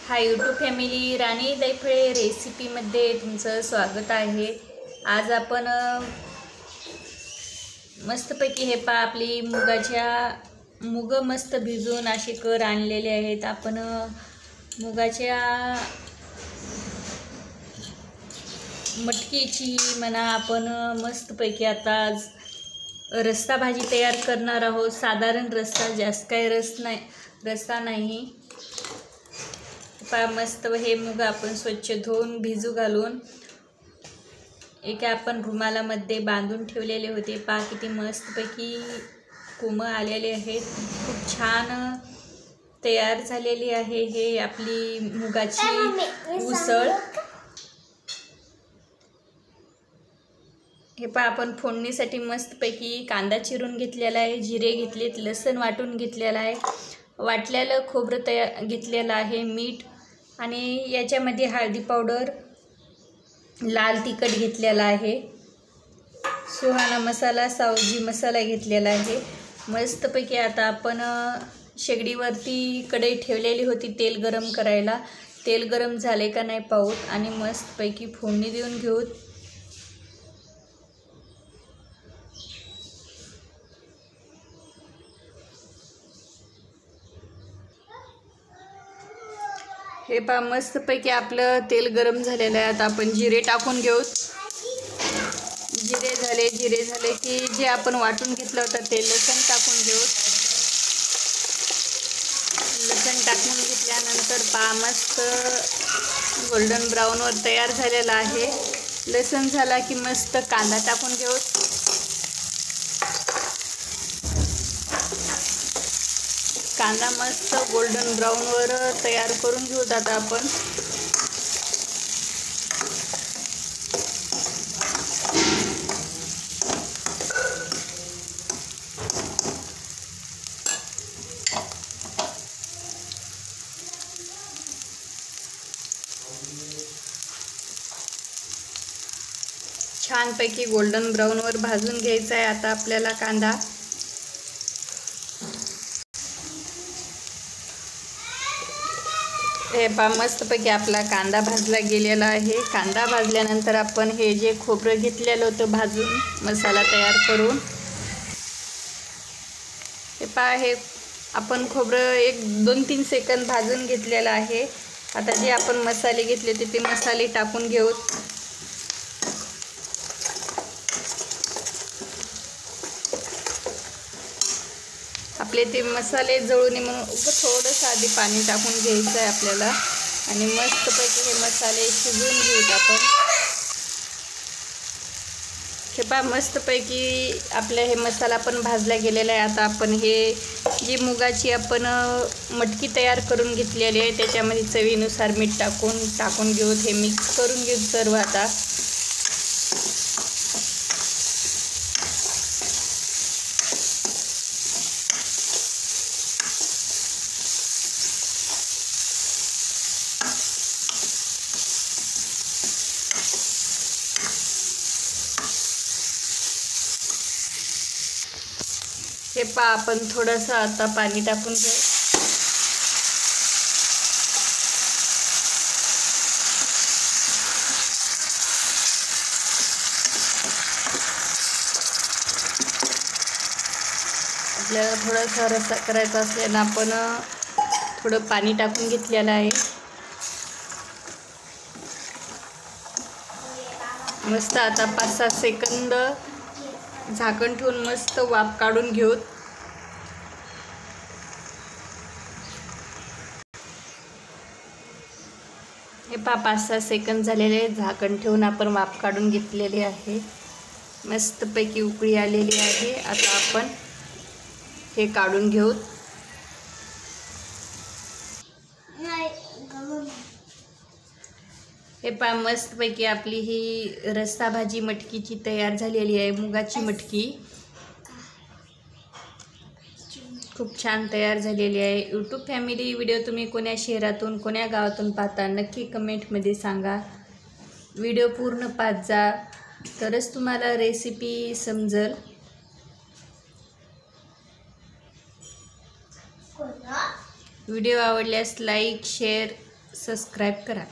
Hi YouTube family, राणी दैफळे रेसिपीमध्ये तुमचं स्वागत आहे। आज आपण मस्तपैकी हे पा आपली मूग मस्त भिजवून असे कर आणलेले आहेत। आपण मुगाच्या मटकीची म्हणा आपण मस्तपैकी आता आज रस्सा भाजी तयार करणार आहोत। साधारण रस्सा, जास्त काही रस्सा नाही। मस्त हे मूग आपण स्वच्छ धुवून भिजू घालून एका आपण रुमालामध्ये बांधून ठेवलेले होते। किती मस्तपैकी कोमळ आलेले आहेत, खूप छान तयार झालेली आहे हे आपली मुगाची उसळ। हे आपण फोडणीसाठी मस्तपैकी कांदा चिरून घेतलेला आहे, जिरे घेतलेत, लसूण वाटून घेतलेला आहे, वाटलेलं खोबरं घेतलेलं आहे, मीठ आणि याच्यामध्ये हळदी पावडर, लाल तिखट घेतलेला आहे, सुहाना मसाला, सावजी मसाला घेतलेला आहे। मस्तपैकी आता आपण शेगडीवरती कढई ठेवलेली होती तेल गरम करायला। तेल गरम झाले का नाही पाहूत आणि मस्तपैकी फोडणी देऊन घेऊत। हे पा मस्तपैकी आपलं तेल गरम झालेलं आहे। आता आपण जिरे टाकून घेऊ। जिरे झाले की जे आपण वाटून घेतलं होतं ते लसूण टाकून घेऊ। लसूण टाकून घेतल्यानंतर मस्त गोल्डन ब्राऊनवर तयार झालेला आहे। लसूण झाला की मस्त कांदा टाकून घेऊ। कांदा मस्त गोल्डन ब्राऊनवर तयार करून घेऊ। आता आपण छानपैकी गोल्डन ब्राऊनवर भाजून घ्यायचा आहे आता आपल्याला कांदा। हे मस्तपैकी आपला कांदा भाजला गेलेला आहे। कांदा भाजल्यानंतर आपण हे जे खोबरं घेतलेलं होतं भाजून मसाला तयार करून, हे आपण खोबरं 1-2-3 सेकंद भाजून घेतलेलं आहे। आता जे आपण मसाले घेतले ते मसाले टाकून घेऊ। आपले ते मसाले जळू नये म्हणून थोडंसं आधी पाणी टाकून घ्यायचं आहे आपल्याला आणि मस्तपैकी हे मसाले शिजवून घेऊत आपण। हे मस्तपैकी आपल्या हे मसाला पण भाजला गेलेला आहे। आता आपण हे जी मुगाची आपण मटकी तयार करून घेतलेली आहे त्याच्यामध्ये चवीनुसार मीठ टाकून घेऊत। हे मिक्स करून घेऊत सर्व। आता हे आपण थोडंसं आता पाणी टाकून घेऊ। आपल्याला थोडासा रस्सा करायचा असल्यानं आपण थोडं पाणी टाकून घेतलेलं आहे। मस्त आता 5-6 सेकंद झाकण ठेवून मस्त वाफ काढून घेऊत। हे 5-6 सेकंद झालेले, झाकण ठेवून आपण वाफ काढून घेतलेले आहे। मस्तपैकी उकळी आलेली आहे। आता आपण हे काढून घेऊत। हे मस्तपैकी आपली ही रस्सा भाजी मटकीची तयार झालेली आहे। मुगाची मटकी खूप छान तयार झालेली आहे। यूट्यूब फॅमिली, व्हिडिओ तुम्ही कोण्या शहरातून कोण्या गावातून पाहता नक्की कमेंटमध्ये सांगा। व्हिडिओ पूर्ण पाहत जा तरच तुम्हाला रेसिपी समजेल। व्हिडिओ आवडल्यास लाईक शेअर सबस्क्राईब करा.